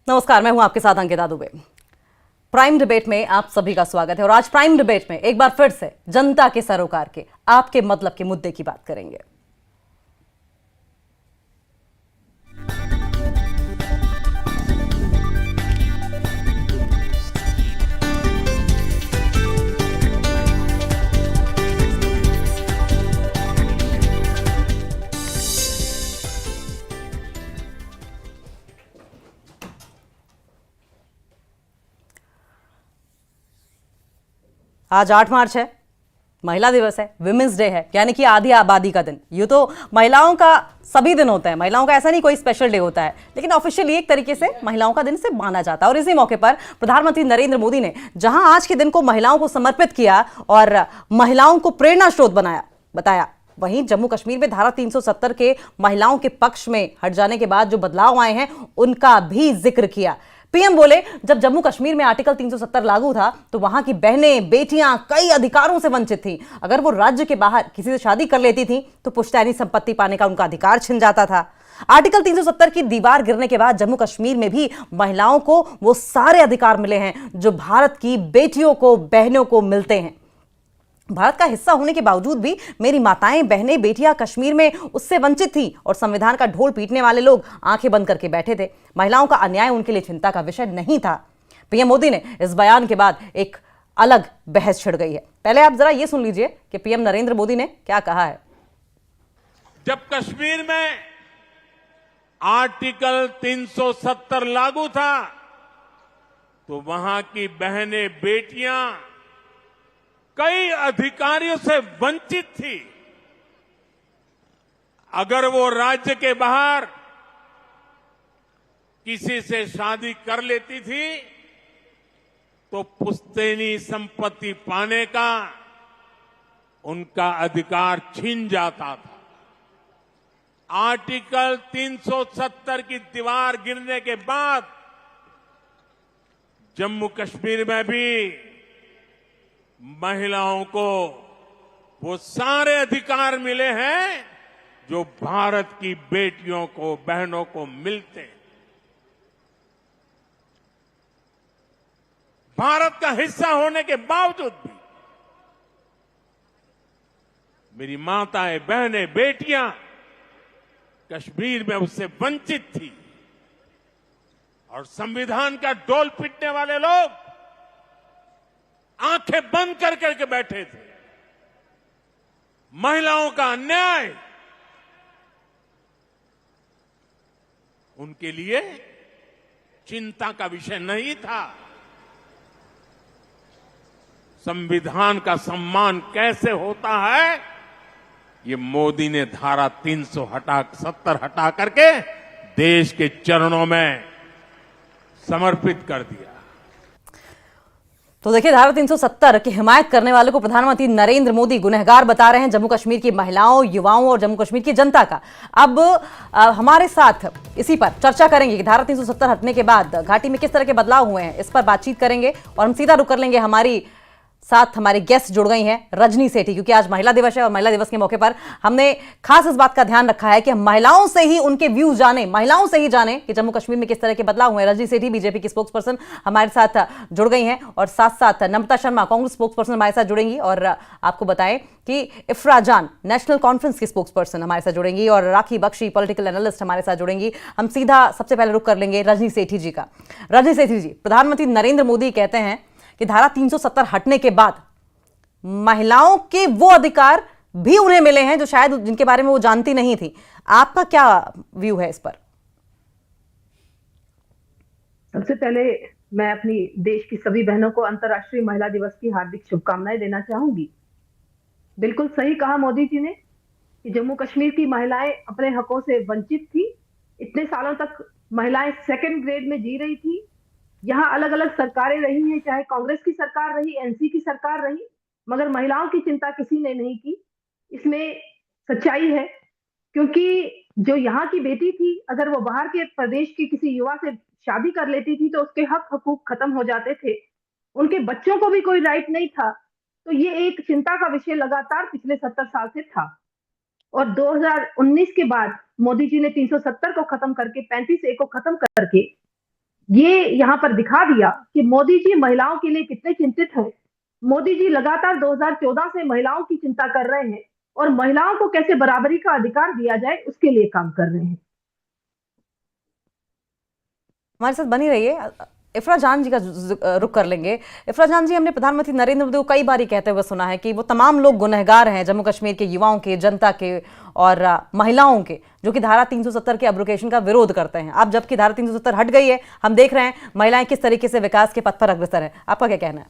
नमस्कार, मैं हूं आपके साथ अंकिता दुबे। प्राइम डिबेट में आप सभी का स्वागत है और आज प्राइम डिबेट में एक बार फिर से जनता के सरोकार के आपके मतलब के मुद्दे की बात करेंगे। आज 8 मार्च है, महिला दिवस है, विमेंस डे है, यानी कि आधी आबादी का दिन। ये तो महिलाओं का सभी दिन होता है, महिलाओं का ऐसा नहीं कोई स्पेशल डे होता है, लेकिन ऑफिशियली एक तरीके से महिलाओं का दिन से माना जाता है। और इसी मौके पर प्रधानमंत्री नरेंद्र मोदी ने जहां आज के दिन को महिलाओं को समर्पित किया और महिलाओं को प्रेरणा स्रोत बताया, वहीं जम्मू कश्मीर में धारा 370 के महिलाओं के पक्ष में हट जाने के बाद जो बदलाव आए हैं उनका भी जिक्र किया। पीएम बोले, जब जम्मू कश्मीर में आर्टिकल 370 लागू था तो वहां की बहनें बेटियां कई अधिकारों से वंचित थीं। अगर वो राज्य के बाहर किसी से शादी कर लेती थीं तो पुश्तैनी संपत्ति पाने का उनका अधिकार छिन जाता था। आर्टिकल 370 की दीवार गिरने के बाद जम्मू कश्मीर में भी महिलाओं को वो सारे अधिकार मिले हैं जो भारत की बेटियों को, बहनों को मिलते हैं। भारत का हिस्सा होने के बावजूद भी मेरी माताएं, बहनें, बेटियां कश्मीर में उससे वंचित थी और संविधान का ढोल पीटने वाले लोग आंखें बंद करके बैठे थे। महिलाओं का अन्याय उनके लिए चिंता का विषय नहीं था। पीएम मोदी ने इस बयान के बाद एक अलग बहस छिड़ गई है। पहले आप जरा यह सुन लीजिए कि पीएम नरेंद्र मोदी ने क्या कहा है। जब कश्मीर में आर्टिकल 370 लागू था तो वहां की बहनें, बेटियां कई अधिकारियों से वंचित थी। अगर वो राज्य के बाहर किसी से शादी कर लेती थी तो पुश्तैनी संपत्ति पाने का उनका अधिकार छिन जाता था। आर्टिकल 370 की दीवार गिरने के बाद जम्मू कश्मीर में भी महिलाओं को वो सारे अधिकार मिले हैं जो भारत की बेटियों को, बहनों को मिलते हैं। भारत का हिस्सा होने के बावजूद भी मेरी माताएं, बहनें, बेटियां कश्मीर में उससे वंचित थी और संविधान का ढोल पीटने वाले लोग आंखें बंद कर करके बैठे थे। महिलाओं का अन्याय उनके लिए चिंता का विषय नहीं था। संविधान का सम्मान कैसे होता है, ये मोदी ने धारा 370 हटा करके देश के चरणों में समर्पित कर दिया। तो देखिए, धारा 370 की हिमायत करने वालों को प्रधानमंत्री नरेंद्र मोदी गुनहगार बता रहे हैं, जम्मू कश्मीर की महिलाओं, युवाओं और जम्मू कश्मीर की जनता का। अब हमारे साथ इसी पर चर्चा करेंगे कि धारा 370 हटने के बाद घाटी में किस तरह के बदलाव हुए हैं, इस पर बातचीत करेंगे। और हम सीधा रुक कर लेंगे, हमारी गेस्ट जुड़ गई हैं रजनी सेठी, क्योंकि आज महिला दिवस है और महिला दिवस के मौके पर हमने खास इस बात का ध्यान रखा है कि हम महिलाओं से ही उनके व्यूज जाने, महिलाओं से ही जाने कि जम्मू कश्मीर में किस तरह के बदलाव हुए। रजनी सेठी बीजेपी की स्पोक्स पर्सन हमारे साथ जुड़ गई हैं और साथ साथ नम्रता शर्मा कांग्रेस स्पोक्स पर्सन हमारे साथ जुड़ेंगी। और आपको बताएं कि इफ्रा जान नेशनल कॉन्फ्रेंस की स्पोक्स पर्सन हमारे साथ जुड़ेंगी और राखी बख्शी पॉलिटिकल एनालिस्ट हमारे साथ जुड़ेंगी। हम सीधा सबसे पहले रुक कर लेंगे रजनी सेठी जी का। रजनी सेठी जी, प्रधानमंत्री नरेंद्र मोदी कहते हैं कि धारा 370 हटने के बाद महिलाओं के वो अधिकार भी उन्हें मिले हैं जो शायद जिनके बारे में वो जानती नहीं थी। आपका क्या व्यू है इस पर? सबसे पहले मैं अपनी देश की सभी बहनों को अंतर्राष्ट्रीय महिला दिवस की हार्दिक शुभकामनाएं देना चाहूंगी। बिल्कुल सही कहा मोदी जी ने कि जम्मू कश्मीर की महिलाएं अपने हकों से वंचित थी। इतने सालों तक महिलाएं सेकंड ग्रेड में जी रही थी। यहाँ अलग अलग सरकारें रही हैं, चाहे कांग्रेस की सरकार रही, एनसी की सरकार रही, मगर महिलाओं की चिंता किसी ने नहीं की। इसमें सच्चाई है, क्योंकि जो यहाँ की बेटी थी, अगर वो बाहर के प्रदेश की किसी युवा से शादी कर लेती थी तो उसके हक हकूक खत्म हो जाते थे, उनके बच्चों को भी कोई राइट नहीं था। तो ये एक चिंता का विषय लगातार पिछले 70 साल से था। और 2019 के बाद मोदी जी ने 370 को खत्म करके 35A को खत्म करके ये यहाँ पर दिखा दिया कि मोदी जी महिलाओं के लिए कितने चिंतित हैं। मोदी जी लगातार 2014 से महिलाओं की चिंता कर रहे हैं और महिलाओं को कैसे बराबरी का अधिकार दिया जाए उसके लिए काम कर रहे हैं। हमारे साथ बनी रहिए। इफ्रा जान जी का रुख कर लेंगे। इफ्रा जान जी, हमने प्रधानमंत्री नरेंद्र मोदी को कई बार कहते हुए सुना है कि वो तमाम लोग गुनहगार हैं जम्मू कश्मीर के युवाओं के, जनता के और महिलाओं के, जो कि धारा 370 के एब्रोगेशन का विरोध करते हैं। अब जबकि धारा 370 हट गई है, हम देख रहे हैं महिलाएं किस तरीके से विकास के पथ पर अग्रसर है। आपका क्या कहना है?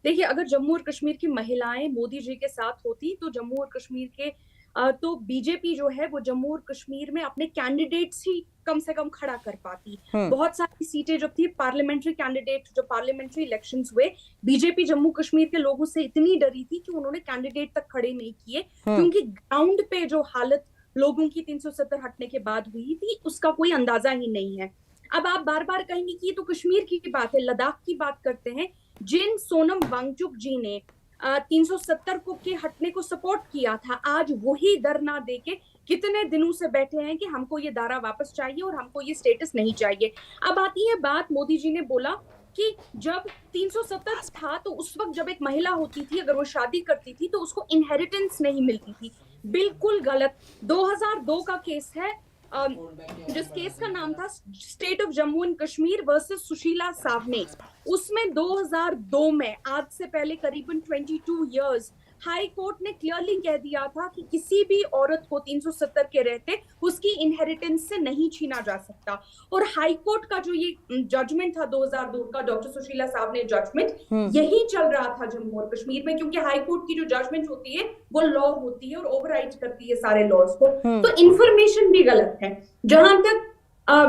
देखिए, अगर जम्मू और कश्मीर की महिलाएं मोदी जी के साथ होती तो जम्मू और कश्मीर के तो बीजेपी जो है वो जम्मू और कश्मीर में अपने कैंडिडेट्स ही कम से कम खड़ा कर पाती। बहुत सारी सीटें जो थी पार्लियामेंट्री कैंडिडेट, जो पार्लियामेंट्री इलेक्शंस हुए, बीजेपी जम्मू कश्मीर के लोगों से इतनी डरी थी कि उन्होंने कैंडिडेट तक खड़े नहीं किए, क्योंकि ग्राउंड पे जो हालत लोगों की 370 हटने के बाद हुई थी उसका कोई अंदाजा ही नहीं है। अब आप बार बार कहेंगे कि ये तो कश्मीर की बात है, लद्दाख की बात करते हैं। जिन सोनम वांगचुक जी ने 370 को के हटने को सपोर्ट किया था, आज वही धरना देके कितने दिनों से बैठे हैं कि हमको ये धारा वापस चाहिए और हमको ये स्टेटस नहीं चाहिए। अब आती है बात, मोदी जी ने बोला कि जब 370 था तो उस वक्त जब एक महिला होती थी, अगर वो शादी करती थी तो उसको इनहेरिटेंस नहीं मिलती थी। बिल्कुल गलत। 2002 का केस है, जिस केस का नाम था state of Jammu and Kashmir versus Sushila Sawhney. उसमें 2002 में, आज से पहले करीबन 22 इयर्स, हाई कोर्ट ने क्लियरली कह दिया था कि किसी भी औरत को 370 के रहते उसकी इनहेरिटेंस से नहीं छीना जा सकता। और हाई कोर्ट का जो ये जजमेंट था 2002 का, डॉक्टर सुशीला सावने जजमेंट, यही चल रहा था जम्मू और कश्मीर में, क्योंकि हाई कोर्ट की जो जजमेंट होती है वो लॉ होती है और ओवरराइड करती है सारे लॉज को। तो इंफॉर्मेशन भी गलत है। जहां तक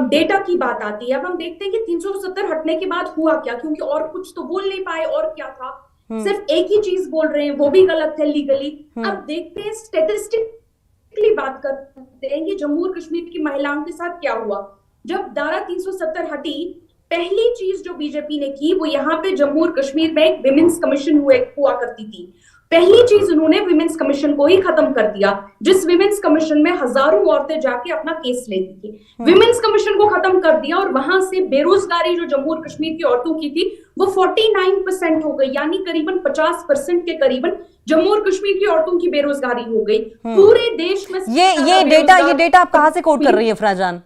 डेटा की बात आती है, अब हम देखते हैं कि 370 हटने के बाद हुआ क्या, क्योंकि और कुछ तो बोल नहीं पाए, और क्या था, सिर्फ एक ही चीज बोल रहे हैं, वो भी गलत है लीगली। अब देखते हैं, स्टेटिस्टिकली बात करते हैं कि जम्मू और कश्मीर की महिलाओं के साथ क्या हुआ। जब धारा 370 हटी, पहली चीज जो बीजेपी ने की वो यहाँ पे जम्मू और कश्मीर में एक विमेंस कमीशन हुआ करती थी। पहली चीज उन्होंने विमेंस कमीशन को ही खत्म कर दिया, जिस विमेंस कमीशन में हजारों औरतें जाके अपना केस लेती थी। विमेंस कमीशन को खत्म कर दिया और वहां से बेरोजगारी जो जम्मू और कश्मीर की औरतों की थी वो 49% हो गई, यानी करीबन 50% के करीबन जम्मू और कश्मीर की औरतों की बेरोजगारी हो गई। पूरे देश में ये डेटा आप कहां से कोट कर रही है फराजान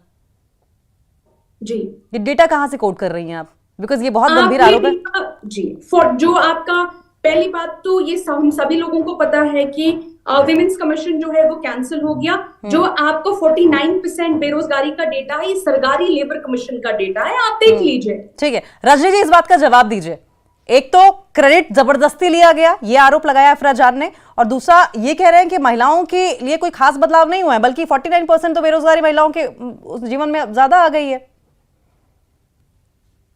जी? ये डेटा कहां से कोट कर रही हैं आप? बिकॉज ये बहुत गंभीर आरोप है जी। जो आपका पहली बात तो ये हम सभी लोगों को पता है कि विमेंस कमीशन जो है वो कैंसिल हो गया। जो आपको 49% बेरोजगारी का डेटा है, ये सरकारी लेबर कमीशन का डेटा है, आप देख लीजिए। ठीक है, रजनी जी इस बात का जवाब दीजिए। एक तो क्रेडिट जबरदस्ती लिया गया, ये आरोप लगाया फराजान ने, और दूसरा ये कह रहे हैं कि महिलाओं के लिए कोई खास बदलाव नहीं हुआ है, बल्कि 49% तो बेरोजगारी महिलाओं के जीवन में ज्यादा आ गई है।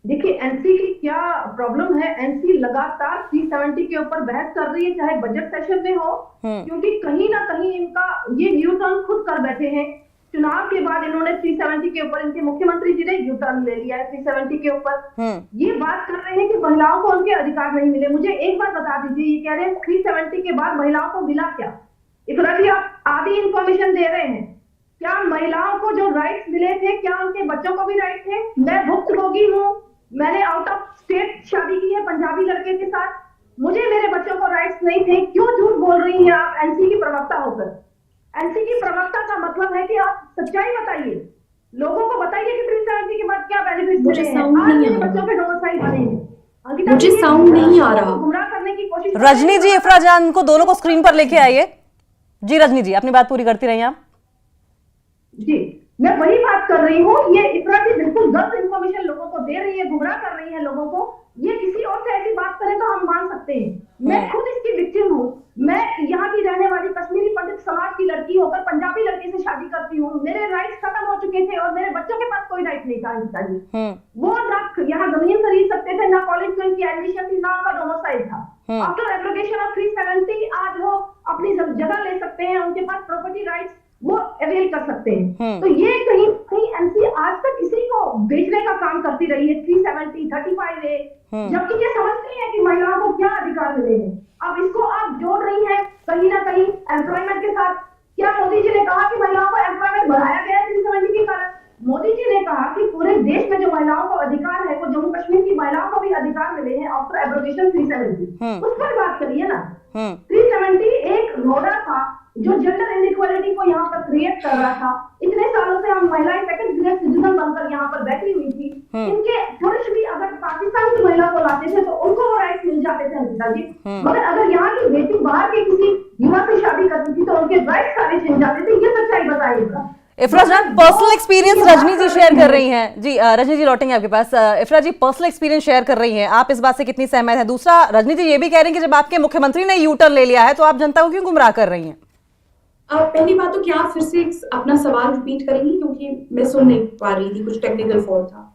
देखिए, एनसी की क्या प्रॉब्लम है। एनसी लगातार 370 के ऊपर बहस कर रही है, चाहे बजट सेशन में हो, क्योंकि कहीं ना कहीं इनका ये यू टर्न खुद कर बैठे हैं। चुनाव के बाद इन्होंने 370 के ऊपर, इनके मुख्यमंत्री जी ने यू टर्न ले लिया है 370 के ऊपर। ये बात कर रहे हैं कि महिलाओं को उनके अधिकार नहीं मिले। मुझे एक बात बता दीजिए, ये कह रहे हैं 370 के बाद महिलाओं को मिला क्या? इतना भी आप आधी इंफॉर्मेशन दे रहे हैं। क्या महिलाओं को जो राइट्स मिले थे, क्या उनके बच्चों को भी राइट थे? मैं भुक्तभोगी हूँ, मैंने आउट ऑफ स्टेट शादी की है पंजाबी लड़के के साथ, मुझे मेरे बच्चों को राइट्स नहीं थे। क्यों झूठ बोल रही हैं आप एनसी की प्रवक्ता होकर? एनसी की प्रवक्ता का मतलब है कि आप सच्चाई बताइए, लोगों को बताइए कि 370 के बाद क्या बेनिफिट्स मिले हैं। आज मेरे बच्चों के डोमिसाइल बने हैं। मुझे साउंड नहीं आ रहा। गुमराह करने की कोशिश। रजनी जी, इफ्रा जान को दोनों को स्क्रीन पर लेके आइए। जी रजनी जी, अपनी बात पूरी करती रहिए आप। जी, मैं वही बात कर रही हूँ। ये इतना की बिल्कुल गलत इंफॉर्मेशन लोगों को दे रही है, गुमराह कर रही है लोगों को। ये किसी और से ऐसी बात करें तो हम मान सकते हैं। मैं खुद इसकी विक्टिम हूँ। मैं यहाँ की रहने वाली कश्मीरी पंडित समाज की लड़की होकर पंजाबी लड़के से शादी करती हूँ। मेरे राइट्स खत्म हो चुके थे और मेरे बच्चों के पास कोई राइट नहीं था। वो ना यहाँ जमीन खरीद सकते थे, ना कॉलेज में उनकी एडमिशन थी, ना उनका डोमिसाइल था। आफ्टर एब्रोगेशन ऑफ 370 आज वो अपनी जगह ले सकते हैं, उनके पास प्रॉपर्टी राइट्स वो अवेल कर सकते हैं। तो ये कहीं कहीं एनसी आज तक इसी को बेचने का काम करती रही है, 370, 35A, जबकि ये समझती है कि महिलाओं को क्या अधिकार मिले हैं। अब इसको आप जोड़ रही हैं कहीं ना कहीं एम्प्लॉयमेंट के साथ। क्या मोदी जी ने कहा कि महिलाओं को एम्प्लॉयमेंट बढ़ाया गया है 370 के कारण? मोदी जी ने कहा कि पूरे देश में जो महिलाओं को अधिकार उस पर बात करिए ना। 370 एक रोड़ा था जो जेंडर इनइक्वालिटी को यहाँ पर क्रिएट कर रहा था। इतने सालों से हम महिलाएं सेकंड ग्रेड सिटीजन बनकर यहाँ पर बैठी हुई थी। इनके थोड़ी भी अगर पाकिस्तान की महिला को लाते थे तो उनको वो राइट मिल जाते थे अंकिता जी, मगर अगर यहाँ की बेटी बाहर के किसी युवा से शादी करती थी तो उनके राइट सारे छिन जाते थे। ये सच्चाई बताइएगा। इफ्रा जान, पर्सनल एक्सपीरियंस रजनी जी शेयर कर रही हैं। जी रजनी जी लौटेंगे आपके पास। इफ्रा जी पर्सनल एक्सपीरियंस शेयर कर रही हैं, आप इस बात से कितनी सहमत हैं? दूसरा, रजनी जी ये भी कह रही हैं कि जब आपके मुख्यमंत्री ने यू टर्न ले लिया है तो आप जनता को क्यों गुमराह कर रही हैं? पहली बात तो क्या आप फिर से अपना सवाल रिपीट करेंगी, क्योंकि मैं सुन नहीं पा रही थी, कुछ टेक्निकल फॉल्ट था।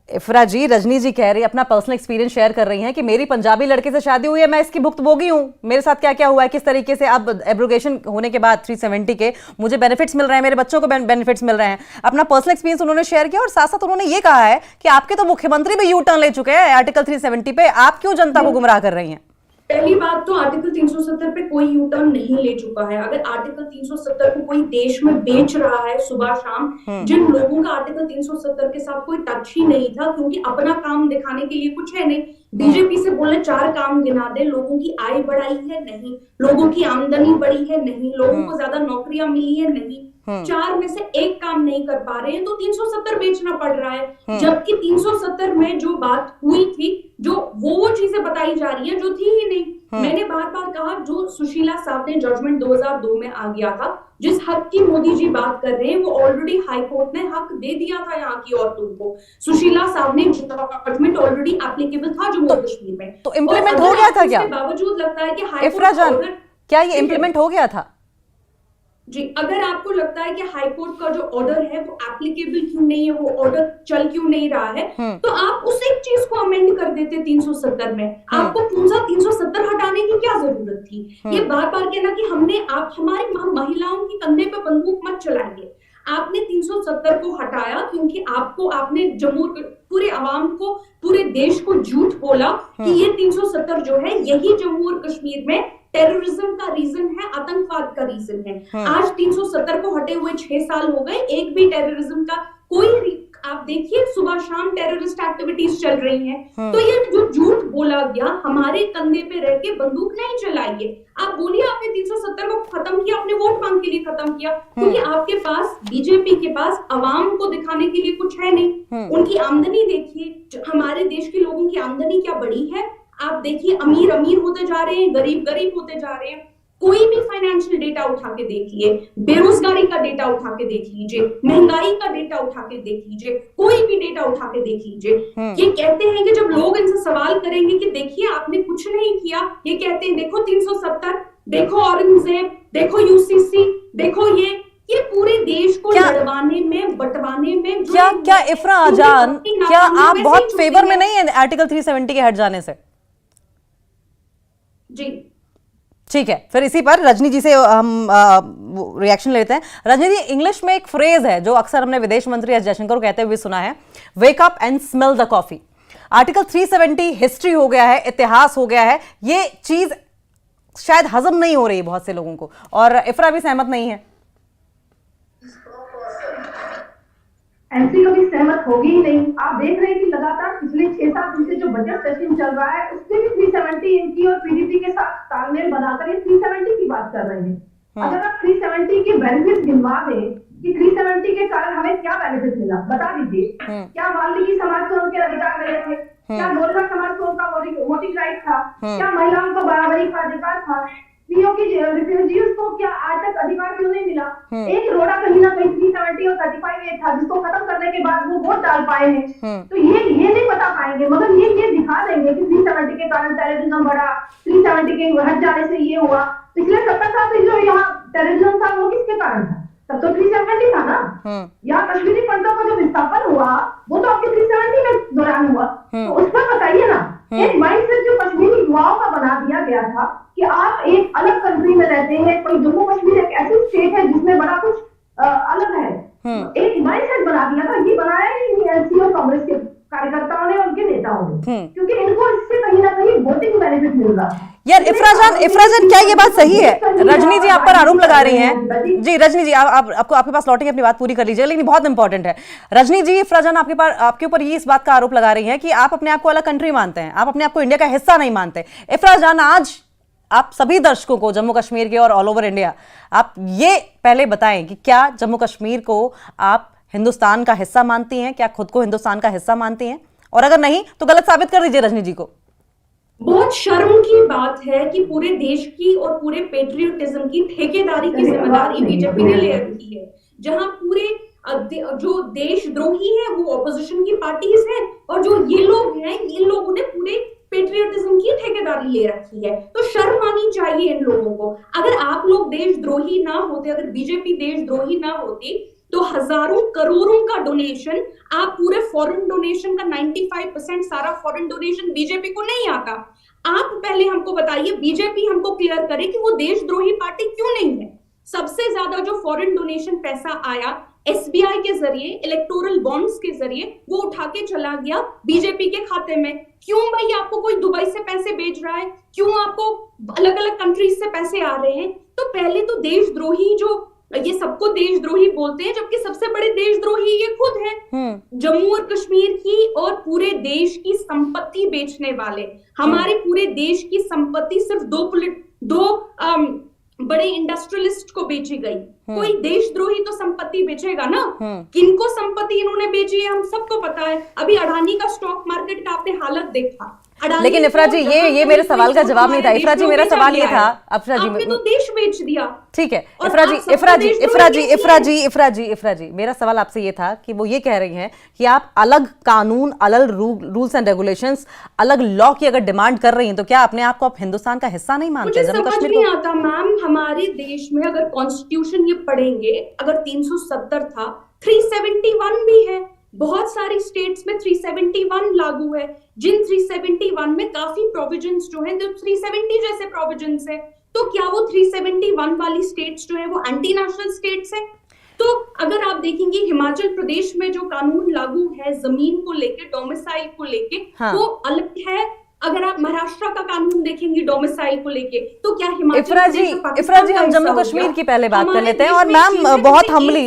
इफ्रा जी, रजनी जी कह रही है, अपना पर्सनल एक्सपीरियंस शेयर कर रही हैं कि मेरी पंजाबी लड़के से शादी हुई है, मैं इसकी भुक्तभोगी हूं, मेरे साथ क्या क्या हुआ है, किस तरीके से अब एब्रोगेशन होने के बाद 370 के मुझे बेनिफिट्स मिल रहे हैं, मेरे बच्चों को बेनिफिट्स मिल रहे हैं। अपना पर्सनल एक्सपीरियंस उन्होंने शेयर किया और साथ साथ उन्होंने ये कहा है कि आपके तो मुख्यमंत्री भी यू टर्न ले चुके हैं आर्टिकल 370 पे, आप क्यों जनता को गुमराह कर रही हैं? पहली बात तो आर्टिकल 370 पे कोई यू टर्न नहीं ले चुका है। अगर आर्टिकल 370 को कोई देश में बेच रहा है सुबह शाम, जिन लोगों का आर्टिकल 370 के साथ कोई टच ही नहीं था, क्योंकि अपना काम दिखाने के लिए कुछ है नहीं, बीजेपी से बोले 4 काम गिना दे, लोगों की आय बढ़ाई है नहीं, लोगों की आमदनी बढ़ी है नहीं, लोगों को ज्यादा नौकरियां मिली है नहीं, 4 में से एक काम नहीं कर पा रहे हैं तो 370 बेचना पड़ रहा है। जबकि 370 में जो बात हुई थी, जो वो चीजें बताई जा रही है जो थी ही नहीं। मैंने बार बार कहा, जो सुशीला साहब ने जजमेंट 2002 में आ गया था, जिस हक की मोदी जी बात कर रहे हैं, वो ऑलरेडी हाई कोर्ट ने हक दे दिया था यहाँ की औरतों को। सुशीला साहब ने जजमेंट ऑलरेडी एप्लीकेबल था जम्मू कश्मीर में, तो इम्प्लीमेंट हो गया था क्या? बावजूद लगता है कि हाई इफ्रा जान, क्या ये इम्प्लीमेंट हो गया था? जी, अगर आपको लगता है कि हाई कोर्ट का जो ऑर्डर है वो एप्लीकेबल क्यों नहीं है, वो ऑर्डर चल क्यों नहीं रहा है, तो आप उस एक चीज को अमेंड कर देते 370 में। आपको पूरा 370 हटाने की क्या जरूरत थी? ये बार बार कहना कि आप हमारी महिलाओं की कंधे पे बंदूक मत चलाइए। आपने 370 को हटाया क्योंकि आपने जम्मू पूरे आवाम को, पूरे देश को झूठ बोला कि ये 370 जो है यही जम्मू और कश्मीर में टेररिज्म का रीजन है, आतंकवाद का रीजन है। आज 370 को हटे हुए 6 साल हो गए, एक भी टेररिज्म का कोई, आप देखिए सुबह शाम टेररिस्ट एक्टिविटीज चल रही हैं। तो ये जो झूठ बोला गया, हमारे कंधे पे रह के बंदूक नहीं चलाइए। आप बोलिए आपने 370 को खत्म किया, आपने वोट मांग के लिए खत्म किया, क्योंकि आपके पास, बीजेपी के पास आवाम को दिखाने के लिए कुछ है नहीं। उनकी आमदनी देखिए, हमारे देश के लोगों की आमदनी क्या बढ़ी है आप देखिए, अमीर अमीर होते जा रहे हैं, गरीब गरीब होते जा रहे हैं। कोई भी फाइनेंशियल डेटा उठा के देखिए, बेरोजगारी का डेटा उठा के देख लीजिए, महंगाई का डेटा उठा के देख लीजिए, कोई भी डेटा उठा के देख लीजिए। ये कहते हैं कि जब लोग इनसे सवाल करेंगे कि देखिए आपने कुछ नहीं किया, ये कहते हैं देखो 370, देखो औरंगजेब, देखो यूसीसी, देखो ये पूरे देश को लड़वाने में, बंटवाने में। क्या इफ्रा आजान, क्या आप बहुत फेवर में नहीं है आर्टिकल 370 के हट जाने से? जी ठीक है, फिर इसी पर रजनी जी से हम रिएक्शन लेते हैं। रजनी जी, इंग्लिश में एक फ्रेज है जो अक्सर हमने विदेश मंत्री एस जयशंकर को कहते हुए सुना है, wake up and smell the coffee. Article 370 history हो गया है, इतिहास हो गया है, ये चीज शायद हजम नहीं हो रही बहुत से लोगों को, और इफ्रा भी सहमत नहीं है। एनसी कभी सहमत होगी ही नहीं। आप देख रहे हैं कि लगातार पिछले 6-7 दिन से जो बजट सेशन चल रहा है, उससे भी 370 इनकी और पीडीपी के साथ तालमेल बनाकर ये 370 की बात कर रहे हैं। अगर आप 370 के बेनिफिट गिनवा दें कि 370 के कारण हमें क्या बेनिफिट मिला, बता दीजिए। क्या वाल्मीकि समाज को उनके अधिकार मिले थे? क्या डोगरा समाज को उनका वोटिंग राइट था? क्या महिलाओं को बराबरी का अधिकार था? पीओ की रिफ्यूजीज को क्या आज तक अधिकार क्यों नहीं मिला? एक रोड़ा कहीं ना कहीं 370 और 35 था जिसको खत्म करने के बाद वो वोट डाल पाए हैं। तो ये नहीं बता पाएंगे, मगर ये दिखा देंगे कि 370 के कारण टेररिज्म बढ़ा, 370 के हट जाने से ये हुआ। पिछले 70 साल से जो यहाँ टेररिज्म था वो किसके कारण था? तब तो 370 था ना। यहाँ कश्मीरी पंडितों का जो विस्थापन हुआ वो तो आपके 370 में दौरान हुआ। तो उस पर बताइए ना, एक माइंडसेट जो कश्मीरी युवाओं का बना दिया गया था कि आप एक अलग कंट्री में रहते हैं, कोई जम्मू कश्मीर एक ऐसी स्टेट है जिसमें बड़ा कुछ अलग है, एक माइंडसेट बना दिया था। ये बनाया ही नहीं एनसी और कांग्रेस के कार्यकर्ताओं ने, उनके नेताओं ने, क्योंकि इनको इससे कहीं ना कहीं वोटिंग बेनिफिट मिल रहा है। यार इफ्रा जान क्या ये बात सही है? रजनी जी आप पर आरोप लगा रही हैं। जी रजनी जी आपको आपके पास लौटेंगे, अपनी बात पूरी कर लीजिए, लेकिन बहुत इंपॉर्टेंट है। रजनी जी, इफ्रा जान आपके ऊपर ये इस बात का आरोप लगा रही है कि आप अपने आप को अलग कंट्री मानते हैं, आप अपने आप को इंडिया का हिस्सा नहीं मानते। इफ्रा जान, आज आप सभी दर्शकों को जम्मू कश्मीर के और ऑल ओवर इंडिया आप ये पहले बताएं कि क्या जम्मू कश्मीर को आप हिंदुस्तान का हिस्सा मानती हैं? क्या खुद को हिंदुस्तान का हिस्सा मानती हैं? और अगर नहीं तो गलत साबित कर दीजिए रजनी जी को। बहुत शर्म की बात है कि पूरे देश की और पूरे पेट्रियोटिज्म की ठेकेदारी की जिम्मेदारी बीजेपी ने ले रखी है, जहां पूरे जो देशद्रोही है वो ऑपोजिशन की पार्टीज हैं और जो ये लोग हैं, इन लोगों ने पूरे पेट्रियोटिज्म की ठेकेदारी ले रखी है। तो शर्म आनी चाहिए इन लोगों को। अगर आप लोग देशद्रोही ना होते, अगर बीजेपी देशद्रोही ना होती, तो हजारों करोड़ों का डोनेशन, आप पूरे फॉरेन डोनेशन का 95% सारा फॉरेन डोनेशन बीजेपी को नहीं आता। आप पहले हमको बताइए, बीजेपी हमको क्लियर करे कि वो देशद्रोही पार्टी क्यों नहीं है। सबसे ज्यादा जो फॉरेन डोनेशन पैसा आया एसबीआई के जरिए, इलेक्टोरल बॉन्ड्स के जरिए, वो उठा के चला गया बीजेपी के खाते में। क्यों भाई? आपको कोई दुबई से पैसे भेज रहा है? क्यों आपको अलग अलग कंट्रीज से पैसे आ रहे हैं? तो पहले तो देशद्रोही, जो ये सबको देशद्रोही बोलते हैं, जबकि सबसे बड़े देशद्रोही ये खुद हैं। जम्मू और कश्मीर की और पूरे देश की संपत्ति बेचने वाले, हमारे पूरे देश की संपत्ति सिर्फ दो बड़े इंडस्ट्रियलिस्ट को बेची गई। कोई देशद्रोही तो संपत्ति बेचेगा ना। किनको संपत्ति इन्होंने बेची है हम सबको पता है। अभी अडानी का स्टॉक मार्केट का आपने हालत देखा। लेकिन इफ्रा जी, ये मेरे सवाल का जवाब नहीं था। इफ्रा जी, मेरा सवाल ये था, इफ्रा जी आपने तो देश बेच दिया। ठीक है इफ्रा जी, मेरा सवाल आपसे ये था कि वो ये कह रही हैं कि आप अलग कानून, अलग रूल्स एंड रेगुलेशंस, अलग लॉ की अगर डिमांड कर रही हैं, तो क्या अपने आप को आप हिंदुस्तान का हिस्सा नहीं मानते? मुझे समझ नहीं आता मैम, हमारे देश में अगर कॉन्स्टिट्यूशन ये पढ़ेंगे, अगर 370 था, 371 भी है। बहुत सारी स्टेट्स में 371 लागू है, जिन 371 में काफी प्रोविजंस जो हैं, जो 370 जैसे प्रोविजंस है। तो क्या वो 371 वाली स्टेट्स जो है वो एंटी नेशनल स्टेट्स है? तो अगर आप देखेंगे हिमाचल प्रदेश में जो कानून लागू है जमीन को लेके, डोमिसाइल को लेके, वो अलग है। अगर आप महाराष्ट्र का कानून देखेंगे डोमिसाइल को लेके, तो क्या हिमाचल इफ्रा जी हम जम्मू कश्मीर की पहले बात कर लेते हैं। और मैम बहुत हम्बली,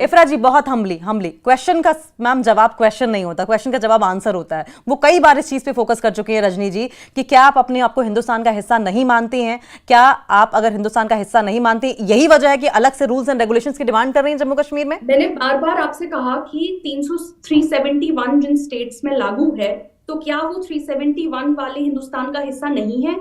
इफ्रा जी बहुत हम्बली क्वेश्चन का मैम जवाब क्वेश्चन नहीं होता, क्वेश्चन का जवाब आंसर होता है। वो कई बार इस चीज पे फोकस कर चुकी है रजनी जी कि क्या आप अपने आपको हिंदुस्तान का हिस्सा नहीं मानती हैं? क्या आप अगर हिंदुस्तान का हिस्सा नहीं मानती, यही वजह है कि अलग से रूल्स एंड रेगुलेशंस की डिमांड कर रही हैं जम्मू कश्मीर में? मैंने बार बार आपसे कहा कि 371 जिन स्टेट्स में लागू है, तो क्या वो 371 वाले हिंदुस्तान का हिस्सा नहीं है?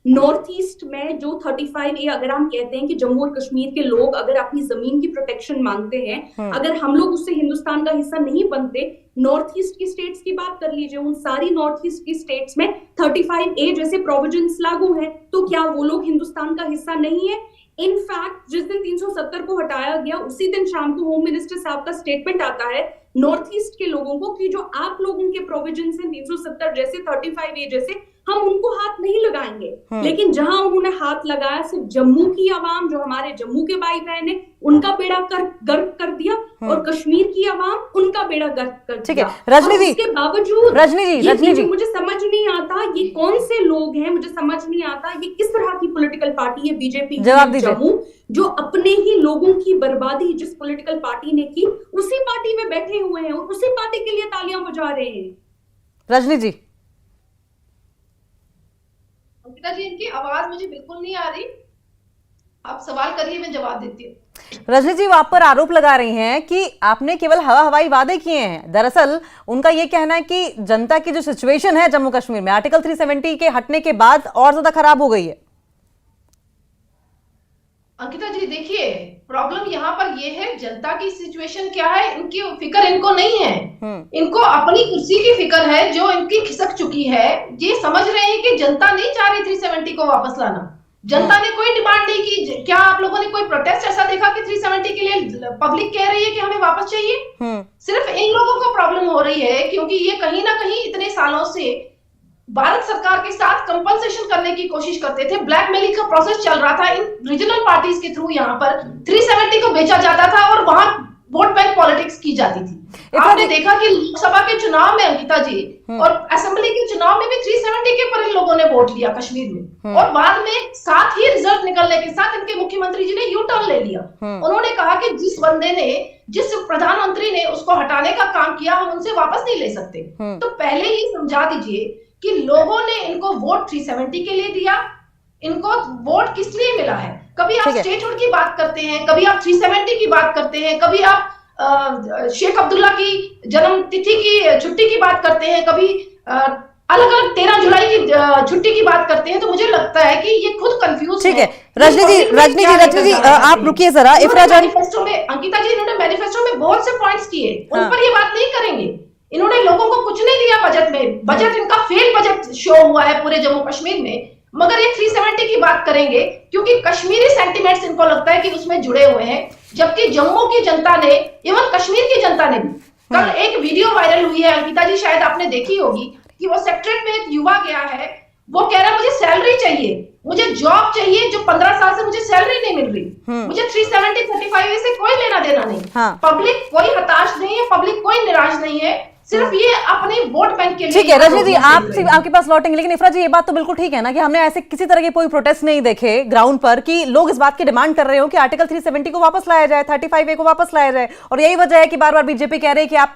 नॉर्थ ईस्ट में जो 35A, अगर हम कहते हैं कि जम्मू और कश्मीर के लोग अगर अपनी जमीन की प्रोटेक्शन मांगते हैं, अगर हम लोग उससे हिंदुस्तान का हिस्सा नहीं बनते, नॉर्थ ईस्ट की स्टेट्स की बात कर लीजिए, उन सारी नॉर्थ ईस्ट की स्टेट्स में 35A जैसे प्रोविजंस लागू हैं, तो क्या वो लोग हिंदुस्तान का हिस्सा नहीं है? इनफैक्ट जिस दिन 370 को हटाया गया, उसी दिन शाम को होम मिनिस्टर साहब का स्टेटमेंट आता है नॉर्थ ईस्ट के लोगों को कि जो आप लोगों के प्रोविजंस हैं 370 जैसे, 35A जैसे, हम उनको हाथ नहीं लगाएंगे। लेकिन जहां उन्होंने हाथ लगाया, सिर्फ जम्मू की आवाम, जो हमारे जम्मू के भाई बहन है, उनका बेड़ा गर्क कर दिया, और कश्मीर की आवाम उनका बेड़ा गर्क कर दिया। ठीक है रजनी जी, इसके बावजूद रजनी जी मुझे समझ नहीं आता ये कौन से लोग हैं, मुझे समझ नहीं आता ये किस तरह की पॉलिटिकल पार्टी है बीजेपी जम्मू, जो अपने ही लोगों की बर्बादी जिस पॉलिटिकल पार्टी ने की, उसी पार्टी में बैठे हुए हैं और उसी पार्टी के लिए तालियां बजा रहे हैं। रजनी जी। अंकिता जी, इनकी आवाज मुझे बिल्कुल नहीं आ रही, आप सवाल करिए, मैं जवाब देती हूँ। रजनी जी, वो आप पर आरोप लगा रही हैं कि आपने केवल हवाई वादे किए हैं। दरअसल उनका ये कहना है कि जनता की जो सिचुएशन है जम्मू कश्मीर में आर्टिकल 370 के हटने के बाद और ज्यादा खराब हो गई है। अंकिता जी देखिए, प्रॉब्लम यहाँ पर ये है, जनता की सिचुएशन क्या है, इनकी फिक्र इनको नहीं है। इनको अपनी कुर्सी की फिक्र है जो इनकी खिसक चुकी है। ये समझ रहे हैं कि जनता नहीं चाह रही 370 को वापस लाना। जनता ने कोई डिमांड नहीं की। क्या आप लोगों ने कोई प्रोटेस्ट ऐसा देखा कि 370 के लिए पब्लिक कह रही है कि हमें वापस चाहिए? सिर्फ इन लोगों को प्रॉब्लम हो रही है क्योंकि ये कहीं ना कहीं इतने सालों से भारत सरकार के साथ कंपनसेशन करने की कोशिश करते थे। ब्लैकमेलिंग का प्रोसेस चल रहा था इन रीजनल पार्टीज के थ्रू। यहाँ पर 370 को बेचा जाता था और वहां वोट बैंक पॉलिटिक्स की जाती थी। आपने देखा कि लोकसभा के चुनाव में अंकिता जी और असेंबली के चुनाव में भी 370 के पर इन लोगों ने वोट लिया कश्मीर में, और बाद में साथ ही रिजल्ट निकलने के साथ इनके मुख्यमंत्री जी ने यू टर्न ले लिया। उन्होंने कहा कि जिस प्रधानमंत्री ने उसको हटाने का काम किया, हम उनसे वापस नहीं ले सकते। तो पहले ही समझा दीजिए कि लोगों ने इनको वोट 370 के लिए दिया, इनको वोट किस लिए मिला है। कभी आप स्टेटहुड की बात करते हैं, कभी आप 370 की बात करते हैं, कभी आप शेख अब्दुल्ला की जन्म तिथि की छुट्टी की बात करते हैं, कभी अलग अलग 13 जुलाई की छुट्टी की बात करते हैं। तो मुझे लगता है कि ये खुद कंफ्यूज ठीक है। रजनी जी आप रुकिए जरा। इफ्रा जान, मैनिफेस्टो में अंकिता जी इन्होंने मैनिफेस्टो में बहुत से पॉइंट्स किए, उन पर ये बात नहीं करेंगे। इन्होंने लोगों को कुछ नहीं दिया बजट में, बजट इनका फेल बजट शो हुआ है पूरे जम्मू कश्मीर में, मगर ये 370 की बात करेंगे क्योंकि कश्मीरी सेंटिमेंट्स इनको लगता है कि उसमें जुड़े हुए हैं। जबकि जम्मू की जनता ने, एवं कश्मीर की जनता ने भी, कल एक वीडियो वायरल हुई है अंकिता जी, शायद आपने देखी होगी, कि वो सेक्रेटरीट में एक युवा गया है, वो कह रहा है मुझे सैलरी चाहिए, मुझे जॉब चाहिए, जो 15 साल से मुझे सैलरी नहीं मिल रही, मुझे 370 35 से कोई लेना देना नहीं। पब्लिक कोई हताश नहीं है, पब्लिक कोई निराश नहीं है, सिर्फ ये अपने वोट बैंक के लिए। ठीक है रजनी जी, आपके पास लौटेंगे, लेकिन इफ्रा जी ये बात तो बिल्कुल ठीक है ना कि हमने ऐसे किसी तरह के कोई प्रोटेस्ट नहीं देखे ग्राउंड पर कि लोग इस बात की डिमांड कर रहे हो कि आर्टिकल 370 को वापस लाया जाए, 35A को वापस लाया जाए। और यही वजह है कि बार बार बीजेपी कह रही है कि आप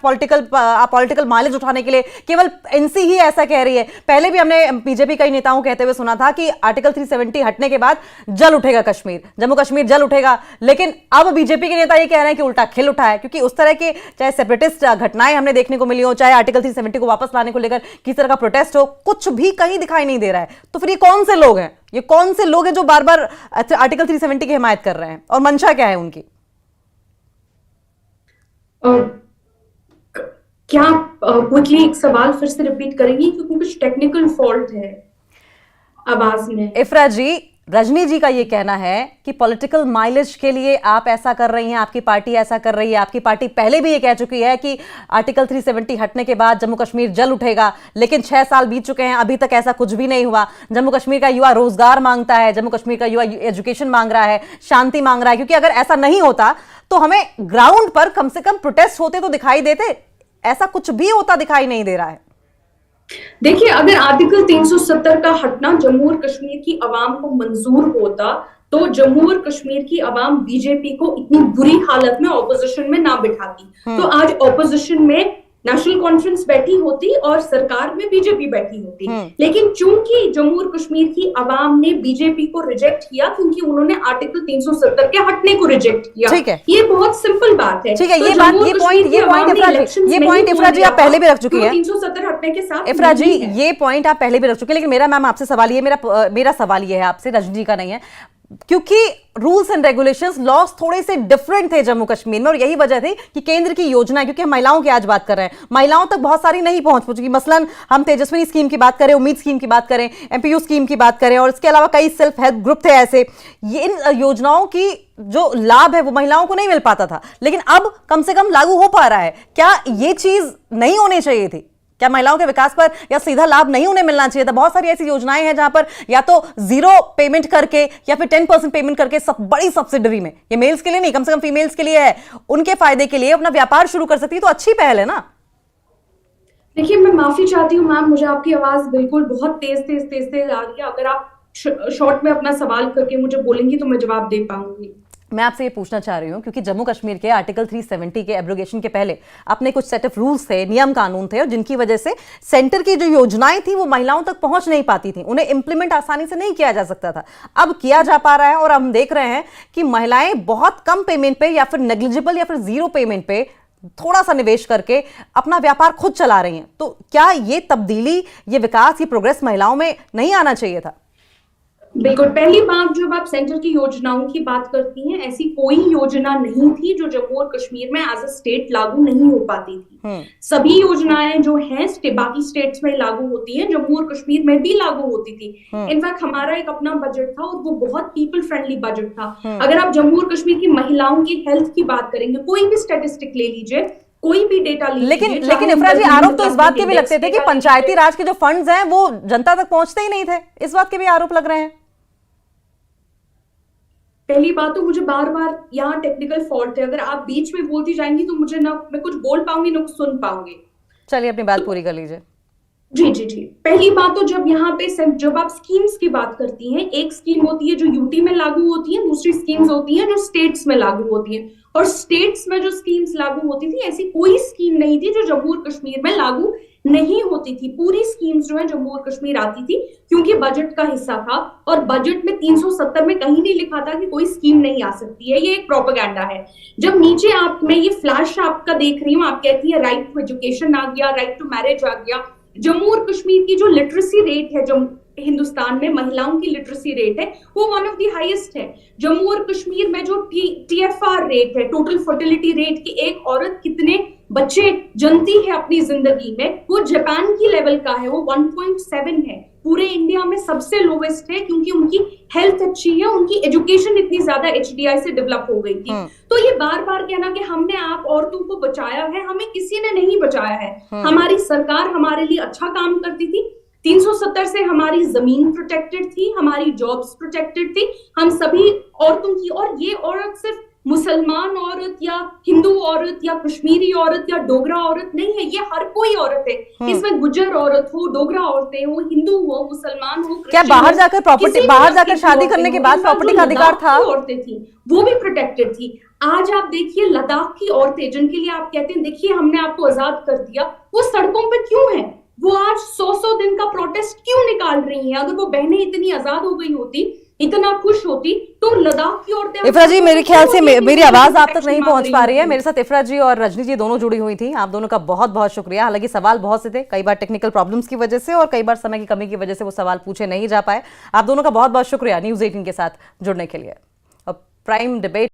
पॉलिटिकल माइलेज उठाने के लिए, केवल एनसी ही ऐसा कह रही है। पहले भी हमने बीजेपी कई नेताओं कहते हुए सुना था कि आर्टिकल 370 हटने के बाद जल उठेगा कश्मीर, जम्मू कश्मीर जल उठेगा। लेकिन अब बीजेपी के नेता ये कह रहे हैं कि उल्टा खिल उठा है, क्योंकि उस तरह के चाहे सेपरेटिस्ट घटनाएं हमने देखने को मिली हो, चाहे आर्टिकल 370 को वापस लाने को लेकर किस तरह का प्रोटेस्ट हो, कुछ भी कहीं दिखाई नहीं दे रहा है। तो फिर ये कौन से लोग हैं, ये कौन से लोग हैं जो बार बार आर्टिकल 370 की हिमायत कर रहे हैं, और मंशा क्या है उनकी? क्या क्विकली एक सवाल फिर से रिपीट करेंगी क्योंकि कुछ टेक्निकल फॉल्ट है आवाज में। इफ्रा जी, रजनी जी का ये कहना है कि पॉलिटिकल माइलेज के लिए आप ऐसा कर रही हैं, आपकी पार्टी ऐसा कर रही है। आपकी पार्टी पहले भी ये कह चुकी है कि आर्टिकल 370 हटने के बाद जम्मू कश्मीर जल उठेगा, लेकिन 6 साल बीत चुके हैं, अभी तक ऐसा कुछ भी नहीं हुआ। जम्मू कश्मीर का युवा रोजगार मांगता है, जम्मू कश्मीर का युवा एजुकेशन मांग रहा है, शांति मांग रहा है, क्योंकि अगर ऐसा नहीं होता तो हमें ग्राउंड पर कम से कम प्रोटेस्ट होते तो दिखाई देते। ऐसा कुछ भी होता दिखाई नहीं दे रहा है। देखिए, अगर आर्टिकल 370 का हटना जम्मू और कश्मीर की आवाम को मंजूर होता तो जम्मू और कश्मीर की आवाम बीजेपी को इतनी बुरी हालत में ऑपोजिशन में ना बिठाती। तो आज ऑपोजिशन में नेशनल कॉन्फ्रेंस बैठी होती और सरकार में बीजेपी बैठी होती। लेकिन चूंकि जम्मू और कश्मीर की आवाम ने बीजेपी को रिजेक्ट किया क्योंकि उन्होंने आर्टिकल 370 के हटने को रिजेक्ट किया। ठीक है, ये बहुत सिंपल बात है। ठीक है, ये पॉइंट इफ्रा जी आप पहले भी रख चुकी है। 370 हटने के साथ इफ्रा जी ये पॉइंट आप पहले भी रख चुके हैं, लेकिन मेरा मैम आपसे सवाल ये, मेरा सवाल ये है आपसे, रजनी जी का नहीं है, क्योंकि रूल्स एंड रेगुलेशंस लॉस थोड़े से डिफरेंट थे जम्मू कश्मीर में, और यही वजह थी कि केंद्र की योजना, क्योंकि हम महिलाओं की आज बात कर रहे हैं, महिलाओं तक बहुत सारी नहीं पहुंच चुकी। मसलन हम तेजस्विनी स्कीम की बात करें, उम्मीद स्कीम की बात करें, एमपीयू स्कीम की बात करें, और इसके अलावा कई सेल्फ हेल्प ग्रुप थे ऐसे। ये इन योजनाओं की जो लाभ है वो महिलाओं को नहीं मिल पाता था, लेकिन अब कम से कम लागू हो पा रहा है। क्या ये चीज नहीं होनी चाहिए थी? क्या महिलाओं के विकास पर या सीधा लाभ नहीं उन्हें मिलना चाहिए था? बहुत सारी ऐसी योजनाएं हैं जहां पर या तो 0 पेमेंट करके या फिर 10% पेमेंट करके बड़ी सब्सिडरी में, ये मेल्स के लिए नहीं, कम से कम फीमेल्स के लिए है, उनके फायदे के लिए अपना व्यापार शुरू कर सकती है, तो अच्छी पहल है ना। देखिए, मैं माफी चाहती हूँ मैम, मुझे आपकी आवाज बिल्कुल बहुत तेज आ रही है। अगर आप शॉर्ट में अपना सवाल करके मुझे बोलेंगी तो मैं जवाब दे पाऊंगी। मैं आपसे ये पूछना चाह रही हूँ, क्योंकि जम्मू कश्मीर के आर्टिकल 370 के एब्रोगेशन के पहले अपने कुछ सेट ऑफ रूल्स थे, नियम कानून थे, और जिनकी वजह से सेंटर की जो योजनाएं थी वो महिलाओं तक पहुंच नहीं पाती थी, उन्हें इंप्लीमेंट आसानी से नहीं किया जा सकता था। अब किया जा पा रहा है, और हम देख रहे हैं कि महिलाएं बहुत कम पेमेंट पे या फिर नेग्लिजिबल या फिर 0 पेमेंट पे थोड़ा सा निवेश करके अपना व्यापार खुद चला रही हैं। तो क्या ये तब्दीली, ये विकास, ये प्रोग्रेस महिलाओं में नहीं आना चाहिए था? बिल्कुल। पहली बात, जब आप सेंटर की योजनाओं की बात करती हैं, ऐसी कोई योजना नहीं थी जो जम्मू और कश्मीर में एज अ स्टेट लागू नहीं हो पाती थी। सभी योजनाएं जो हैं बाकी स्टेट्स में लागू होती हैं, जम्मू और कश्मीर में भी लागू होती थी। इनफैक्ट हमारा एक अपना बजट था और वो बहुत पीपल फ्रेंडली बजट था। अगर आप जम्मू और कश्मीर की महिलाओं की हेल्थ की बात करेंगे, कोई भी स्टैटिस्टिक ले लीजिए, कोई भी डेटा लीजिए, लेकिन इफ्रा जी, आरोप तो इस बात के भी लगते थे कि पंचायती राज के जो फंड्स हैं वो जनता तक पहुंचते ही नहीं थे, इस बात के भी आरोप लग रहे हैं। पहली बात तो मुझे बार बार यहाँ टेक्निकल फॉल्ट है, अगर आप बीच में बोलती जाएंगी तो मुझे ना मैं कुछ बोल पाऊंगी ना कुछ सुन पाऊंगी। चलिए अपनी बात पूरी कर लीजिए। जी जी जी, पहली बात तो जब यहाँ पे जब आप स्कीम्स की बात करती हैं, एक स्कीम होती है जो यूटी में लागू होती है, दूसरी स्कीम्स होती हैं जो स्टेट्स में लागू होती हैं। और स्टेट्स में जो स्कीम्स लागू होती थी, ऐसी कोई स्कीम नहीं थी जो जम्मू और कश्मीर में लागू नहीं होती थी। पूरी स्कीम्स जो है जम्मू और कश्मीर आती थी क्योंकि बजट का हिस्सा था, और बजट में 370 में कहीं नहीं लिखा था कि कोई स्कीम नहीं आ सकती है। ये एक प्रोपेगेंडा है। जब नीचे आप मैं ये फ्लैश आपका देख रही हूँ, आप कहती है राइट टू एजुकेशन आ गया, राइट टू मैरिज आ गया। जम्मू और कश्मीर की जो लिटरेसी रेट है, जो हिंदुस्तान में महिलाओं की लिटरेसी रेट है, वो वन ऑफ द हाईएस्ट है। जम्मू और कश्मीर में जो TFR रेट है, टोटल फर्टिलिटी रेट, की एक औरत कितने बच्चे जनती है अपनी जिंदगी में, वो जापान की लेवल का है, वो 1.7 है। पूरे इंडिया में सबसे लोवेस्ट है क्योंकि उनकी हेल्थ अच्छी है, उनकी एजुकेशन इतनी ज्यादा HDI से डेवलप हो गई थी। तो ये बार बार कहना कि हमने आप औरतों को बचाया है, हमें किसी ने नहीं बचाया है। हमारी सरकार हमारे लिए अच्छा काम करती थी। 370 से हमारी जमीन प्रोटेक्टेड थी, हमारी जॉब्स प्रोटेक्टेड थी, हम सभी औरतों की। और ये औरत सिर्फ मुसलमान औरत या हिंदू औरत या कश्मीरी औरत या डोगरा औरत नहीं है, ये हर कोई औरत है। इसमें गुज्जर औरत हो, डोगरा औरतें हो, हिंदू हो, मुसलमान हो, क्या बाहर जाकर प्रॉपर्टी, बाहर जाकर शादी करने के बाद प्रॉपर्टी का अधिकार था? औरतें थी वो भी प्रोटेक्टेड थी। आज आप देखिए लद्दाख की औरतें, जिनके लिए आप कहते हैं देखिए हमने आपको आजाद कर दिया, वो सड़कों पे क्यों है? वो आज 100 दिन का प्रोटेस्ट क्यों निकाल रही हैं? अगर वो बहनें इतनी आजाद हो गई होती, इतना खुश होती, तो लद्दाख की औरतें। इफ्रा जी, मेरे ख्याल से मेरी आवाज आप तक नहीं पहुंच पा रही है। मेरे साथ इफ्रा जी और रजनी जी दोनों जुड़ी हुई थी। आप दोनों का बहुत बहुत शुक्रिया। हालांकि सवाल बहुत से थे, कई बार टेक्निकल प्रॉब्लम्स की वजह से और कई बार समय की कमी की वजह से वो सवाल पूछे नहीं जा पाए। आप दोनों का बहुत बहुत शुक्रिया न्यूज़ 18 के साथ जुड़ने के लिए। Prime debate